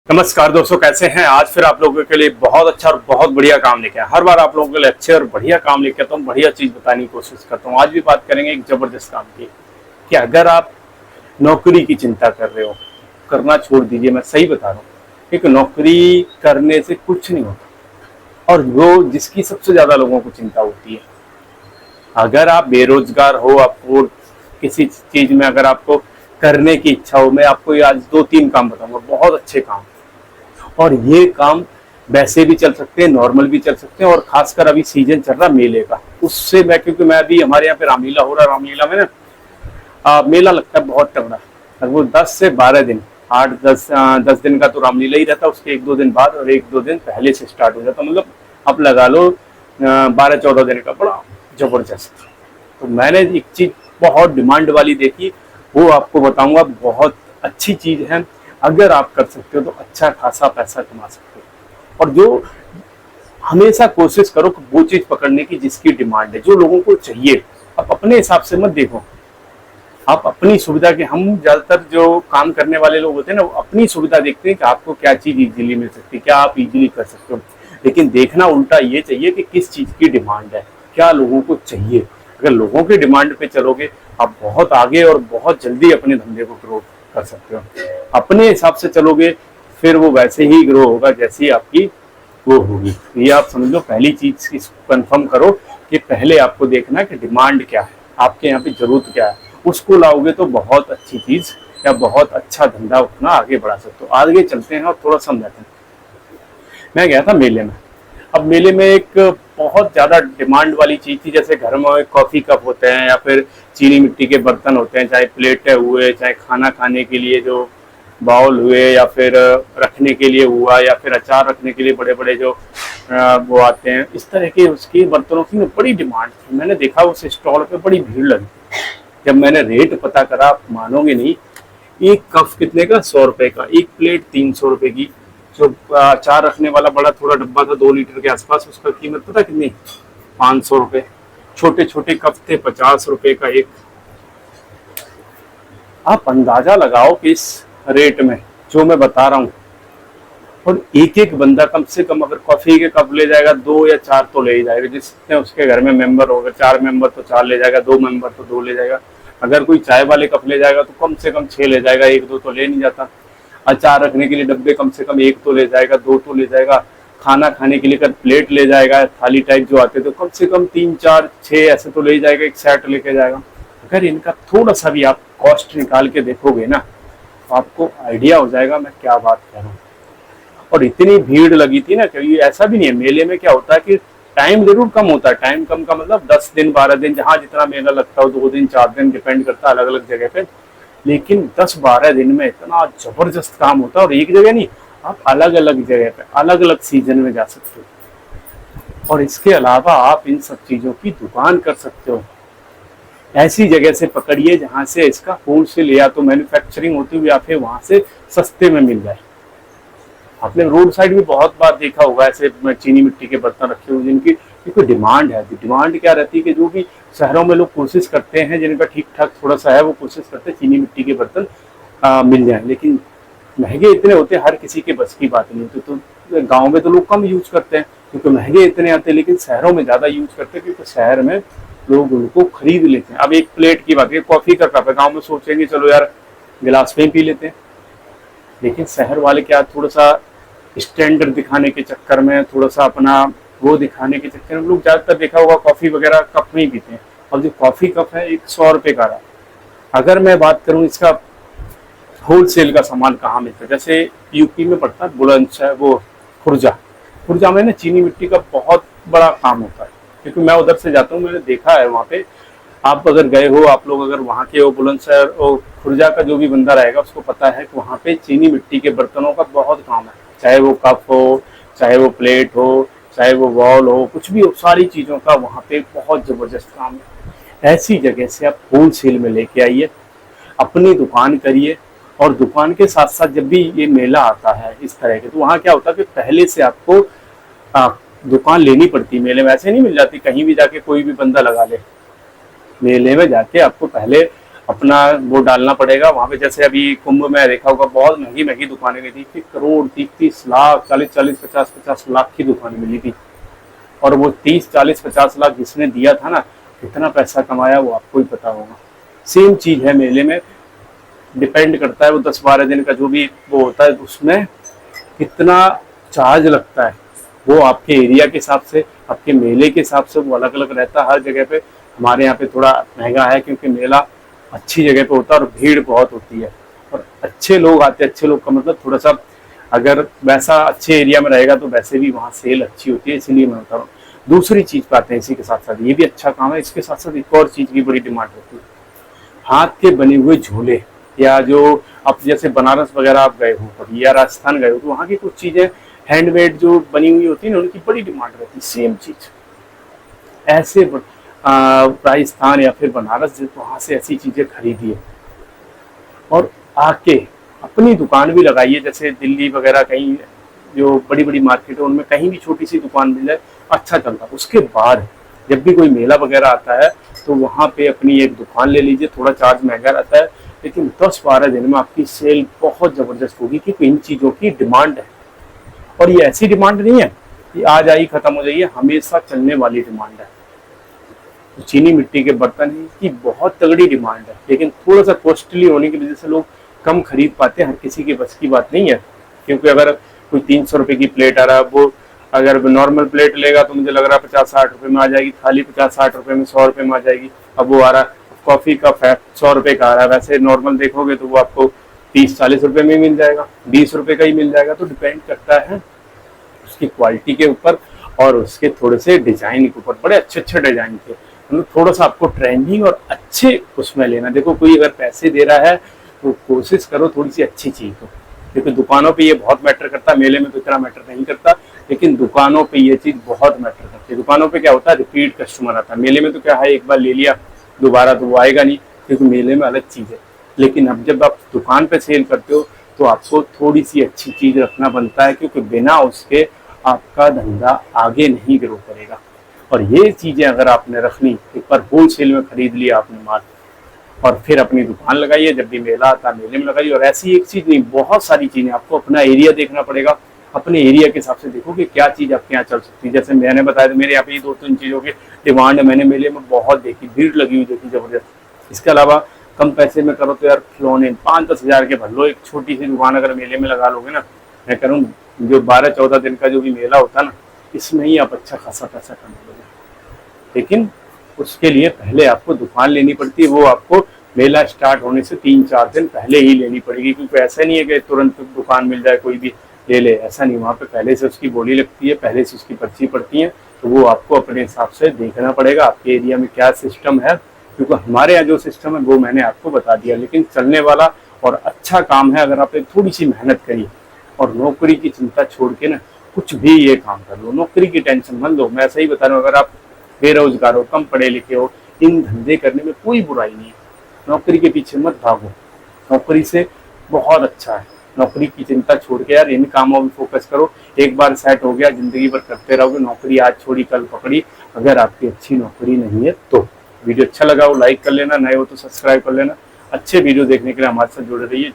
नमस्कार दोस्तों, कैसे हैं। आज फिर आप लोगों के लिए बहुत अच्छा और बहुत बढ़िया काम लेके आया। हर बार आप लोगों के लिए अच्छे और बढ़िया काम लेके आता हूँ, बढ़िया चीज बताने की कोशिश करता हूँ। आज भी बात करेंगे एक जबरदस्त काम की कि अगर आप नौकरी की चिंता कर रहे हो, करना छोड़ दीजिए। मैं सही बता रहा हूँ, क्योंकि नौकरी करने से कुछ नहीं होता और वो जिसकी सबसे ज्यादा लोगों को चिंता होती है। अगर आप बेरोजगार हो, आपको किसी चीज में अगर आपको करने की इच्छा हो, मैं आपको ये आज 2-3 काम बताऊंगा, बहुत अच्छे काम। और ये काम वैसे भी चल सकते हैं, नॉर्मल भी चल सकते हैं, और खासकर अभी सीजन चल रहा मेले का, उससे मैं क्योंकि मैं अभी हमारे यहाँ पे रामलीला हो रहा है। रामलीला में ना मेला लगता है बहुत तगड़ा, लगभग 10 से 12 दिन, 8-10 दिन का तो रामलीला ही रहता है। उसके 1-2 दिन बाद और 1-2 दिन पहले से स्टार्ट हो जाता, मतलब अब लगा लो 12-14 दिन का, बड़ा जबरदस्त। तो मैंने एक चीज बहुत डिमांड वाली देखी, वो आपको बताऊंगा। बहुत अच्छी चीज है, अगर आप कर सकते हो तो अच्छा खासा पैसा कमा सकते हो। और जो हमेशा कोशिश करो कि वो चीज पकड़ने की जिसकी डिमांड है, जो लोगों को चाहिए। आप अपने हिसाब से मत देखो, आप अपनी सुविधा के, हम ज्यादातर जो काम करने वाले लोग होते हैं ना, वो अपनी सुविधा देखते हैं कि आपको क्या चीज इजीली मिल सकती है, क्या आप इजीली कर सकते हो। लेकिन देखना उल्टा ये चाहिए कि किस चीज की डिमांड है, क्या लोगों को चाहिए। अगर लोगों की डिमांड पे चलोगे, आप बहुत आगे और बहुत जल्दी अपने धंधे को ग्रो कर सकते हो। अपने हिसाब से चलोगे, फिर वो वैसे ही ग्रो होगा जैसी आपकी वो होगी। ये आप समझ लो, पहली चीज कंफर्म करो कि पहले आपको देखना कि डिमांड क्या है, आपके यहाँ पे जरूरत क्या है। उसको लाओगे तो बहुत अच्छी चीज या बहुत अच्छा धंधा अपना आगे बढ़ा सकते हो। आगे चलते हैं और थोड़ा समझाते हैं। मैं गया था मेले में। अब मेले में एक बहुत ज्यादा डिमांड वाली चीज थी, जैसे घर में कॉफी कप होते हैं या फिर चीनी मिट्टी के बर्तन होते हैं, चाहे प्लेटें हुए, चाहे खाना खाने के लिए जो बाउल हुए, या फिर रखने के लिए हुआ, या फिर अचार रखने के लिए बड़े बड़े जो वो आते हैं, इस तरह के उसके बर्तनों की बड़ी डिमांड थी। मैंने देखा उस स्टॉल पे बड़ी भीड़ लगी। जब मैंने रेट पता करा, आप मानोगे नहीं, एक कप कितने का, 100 रुपए का। एक प्लेट 300 रुपए की। जो अचार रखने वाला बड़ा थोड़ा डब्बा था, 2 लीटर के आसपास, उसका कीमत पता कितनी, 500 रुपए। छोटे छोटे कप थे, 50 रुपए का एक। आप अंदाजा लगाओ कि इस रेट में जो मैं बता रहा हूँ, और एक एक बंदा कम से कम अगर कॉफी के कप ले जाएगा 2 या 4 तो ले ही जाएगा। जिसने उसके घर में मेंबर होगा, 4 मेंबर तो 4 ले जाएगा, 2 मेंबर तो 2 ले जाएगा। अगर कोई चाय वाले कप ले जाएगा तो कम से कम 6 ले जाएगा, 1-2 तो ले नहीं जाता। अचार रखने के लिए डब्बे कम से कम 1 तो ले जाएगा, 2 तो ले जाएगा। खाना खाने के लिए अगर प्लेट ले जाएगा, थाली टाइप जो आते तो कम से कम 3-4-6 ऐसे तो ले ही जाएगा, एक सेट लेके जाएगा। अगर इनका थोड़ा सा भी आप कॉस्ट निकाल के देखोगे ना, तो आपको आइडिया हो जाएगा मैं क्या बात कर रहा हूँ। और इतनी भीड़ लगी थी ना, क्योंकि ऐसा भी नहीं है, मेले में क्या होता है कि टाइम जरूर कम होता है। टाइम कम का मतलब 10 दिन 12 दिन, जहाँ जितना मेला लगता हो, 2 दिन 4 दिन डिपेंड करता है अलग अलग जगह पे। लेकिन 10-12 दिन में इतना जबरदस्त काम होता है, और एक जगह नहीं, आप अलग अलग जगह पे अलग अलग सीजन में जा सकते हो। और इसके अलावा आप इन सब चीजों की दुकान कर सकते हो। ऐसी जगह से पकड़िए जहां से इसका होलसेल या तो मैन्युफैक्चरिंग होती हुई आप वहां से सस्ते में मिल जाए। आपने रोड साइड भी बहुत बार देखा होगा ऐसे चीनी मिट्टी के बर्तन रखे हुए, जिनकी कोई डिमांड है। डिमांड क्या रहती है कि जो भी शहरों में लोग कोशिश करते हैं, जिनका ठीक ठाक थोड़ा सा है, वो कोशिश करते हैं चीनी मिट्टी के बर्तन मिल जाए। लेकिन महंगे इतने होते हैं, हर किसी के बस की बात नहीं होती। तो गाँव में तो लोग कम यूज करते हैं क्योंकि महंगे इतने आते हैं, लेकिन शहरों में ज्यादा यूज करते हैं क्योंकि शहर में लोग उनको खरीद लेते हैं। अब एक प्लेट की बात है, कॉफी का कप है, गाँव में सोचेंगे चलो यार गिलास में ही पी लेते हैं। लेकिन शहर वाले क्या, थोड़ा सा स्टैंडर्ड दिखाने के चक्कर में, थोड़ा सा अपना वो दिखाने के चक्कर में, लोग ज्यादातर देखा होगा कॉफी वगैरह कप में ही पीते हैं। अब जो कॉफी कप है, एक 100 रुपए का रहा। अगर मैं बात करूं इसका होलसेल का सामान कहाँ मिलता है, जैसे यूपी में पड़ता है बुलंदशहर, वो खुर्जा। खुर्जा में ना चीनी मिट्टी का बहुत बड़ा काम होता है, क्योंकि मैं उधर से जाता हूँ, मैंने देखा है वहाँ पे। आप अगर गए हो, आप लोग अगर वहाँ के हो, बुलंदशहर और खुर्जा का जो भी बंदा रहेगा उसको पता है कि वहाँ पे चीनी मिट्टी के बर्तनों का बहुत काम है। चाहे वो कप हो, चाहे वो प्लेट हो, चाहे वो बॉल हो, कुछ भी हो, सारी चीज़ों का वहाँ पे बहुत ज़बरदस्त काम है। ऐसी जगह से आप होलसेल में लेके आइए, अपनी दुकान करिए। और दुकान के साथ साथ जब भी ये मेला आता है इस तरह के, तो वहाँ क्या होता है कि पहले से आपको दुकान लेनी पड़ती है। मेले में ऐसे नहीं मिल जाती, कहीं भी जाके कोई भी बंदा लगा ले। मेले में जाके आपको पहले अपना वो डालना पड़ेगा वहाँ पे। जैसे अभी कुंभ में देखा होगा बहुत महंगी महंगी दुकानें गई थी कि करोड़ 30-30 लाख 40-40 50-50 लाख की दुकानें मिली थी। और वो 30-40-50 लाख जिसने दिया था ना, कितना पैसा कमाया वो आपको ही पता होगा। सेम चीज है मेले में, डिपेंड करता है वो 10-12 दिन का जो भी वो होता है उसमें कितना चार्ज लगता है। वो आपके एरिया के हिसाब से, आपके मेले के हिसाब से वो अलग अलग रहता है हर जगह पे। हमारे यहाँ पे थोड़ा महंगा है क्योंकि मेला अच्छी जगह पे होता है और भीड़ बहुत होती है और अच्छे लोग आते हैं। अच्छे लोग का मतलब थोड़ा सा अगर वैसा अच्छे एरिया में रहेगा तो वैसे भी वहाँ सेल अच्छी होती है, इसलिए मैं बता रहा हूँ। दूसरी चीज पे आते हैं, इसी के साथ साथ ये भी अच्छा काम है, इसके साथ साथ एक और चीज की बड़ी डिमांड होती है, हाथ के बने हुए झूले। या जो आप जैसे बनारस वगैरह आप गए हो कभी या राजस्थान गए हो तो वहाँ की कुछ चीजें हैंडमेड जो बनी हुई होती है ना, उनकी बड़ी डिमांड रहती है। सेम चीज ऐसे राजस्थान या फिर बनारस वहां से ऐसी चीजें खरीदिए और आके अपनी दुकान भी लगाइए। जैसे दिल्ली वगैरह कहीं जो बड़ी बड़ी मार्केट है उनमें कहीं भी छोटी सी दुकान मिल जाए, अच्छा चलता। उसके बाद जब भी कोई मेला वगैरह आता है तो वहाँ पे अपनी एक दुकान ले लीजिए। थोड़ा चार्ज महंगा रहता है लेकिन 10-12 दिन में आपकी सेल बहुत जबरदस्त होगी क्योंकि इन चीजों की डिमांड है। और ये ऐसी डिमांड नहीं है कि आज आई खत्म हो जाइए, हमेशा चलने वाली डिमांड है। तो चीनी मिट्टी के बर्तन की बहुत तगड़ी डिमांड है, लेकिन थोड़ा सा कॉस्टली होने की वजह से लोग कम खरीद पाते हैं। हर किसी के बस की बात नहीं है, क्योंकि अगर कोई 300 रुपए की प्लेट आ रहा है, वो अगर नॉर्मल प्लेट लेगा तो मुझे लग रहा है 50-60 रुपए में आ जाएगी। थाली 50-60 रुपए में 100 रुपए में आ जाएगी। अब वो आ रहा है कॉफी का 100 रुपए का आ रहा है, वैसे नॉर्मल देखोगे तो वो आपको 30-40 रुपए में मिल जाएगा, 20 रुपए का ही मिल जाएगा। तो डिपेंड करता है उसकी क्वालिटी के ऊपर और उसके थोड़े से डिजाइन के ऊपर। बड़े अच्छे अच्छे डिजाइन थे, मतलब थोड़ा सा आपको ट्रेंडिंग और अच्छे उसमें लेना। देखो कोई अगर पैसे दे रहा है तो कोशिश करो थोड़ी सी अच्छी चीज हो, क्योंकि दुकानों पे ये बहुत मैटर करता है, मेले में तो इतना मैटर नहीं करता, लेकिन दुकानों पे ये चीज बहुत मैटर करती है। दुकानों पे क्या होता है, रिपीट कस्टमर आता है। मेले में तो क्या है, एक बार ले लिया दोबारा तो वो आएगा नहीं, क्योंकि मेले में अलग चीज है। लेकिन अब जब आप दुकान पे सेल करते हो तो आपको थोड़ी सी अच्छी चीज रखना बनता है, क्योंकि बिना उसके आपका धंधा आगे नहीं ग्रो करेगा। और ये चीजें अगर आपने रखनी, एक बार होलसेल में खरीद लिया आपने माल और फिर अपनी दुकान लगाइए, जब भी मेला आता है मेले में लगाइए। और ऐसी एक चीज नहीं, बहुत सारी चीजें, आपको अपना एरिया देखना पड़ेगा। अपने एरिया के हिसाब से देखो कि क्या चीज आपके यहाँ चल सकती है। जैसे मैंने बताया था मेरे यहाँ पे ये 2-3 चीजों की डिमांड है, मैंने मेले में बहुत देखी, भीड़ लगी हुई देखी जबरदस्त। इसके अलावा कम पैसे में करो तो यार खिलौने 5-10 हजार के भर लो, एक छोटी सी दुकान अगर मेले में लगा लोगे ना, मैं करूँ जो 12-14 दिन का जो भी मेला होता है ना, इसमें ही आप अच्छा खासा पैसा कमा लोगे। लेकिन उसके लिए पहले आपको दुकान लेनी पड़ती है, वो आपको मेला स्टार्ट होने से 3-4 दिन पहले ही लेनी पड़ेगी, क्योंकि ऐसा नहीं है कि तुरंत दुकान मिल जाए कोई भी ले ले, ऐसा नहीं। वहाँ पे पहले से उसकी बोली लगती है, पहले से उसकी पर्ची पड़ती है, तो वो आपको अपने हिसाब से देखना पड़ेगा आपके एरिया में क्या सिस्टम है। क्योंकि हमारे यहाँ जो सिस्टम है वो मैंने आपको बता दिया, लेकिन चलने वाला और अच्छा काम है अगर आप थोड़ी सी मेहनत करिए और नौकरी की चिंता छोड़ के ना कुछ भी ये काम कर लो, नौकरी की टेंशन मत लो। मैं सही बता रहा हूँ, अगर आप बेरोजगार हो, कम पढ़े लिखे हो, इन धंधे करने में कोई बुराई नहीं है। नौकरी के पीछे मत भागो, नौकरी से बहुत अच्छा है। नौकरी की चिंता छोड़ के यार इन कामों में फोकस करो। एक बार सेट हो गया, जिंदगी भर करते रहोगे। नौकरी आज छोड़ी कल पकड़ी, अगर आपकी अच्छी नौकरी नहीं है तो। वीडियो अच्छा लगा हो लाइक कर लेना, नए हो तो सब्सक्राइब कर लेना। अच्छे वीडियो देखने के लिए हमारे साथ जुड़े रहिए।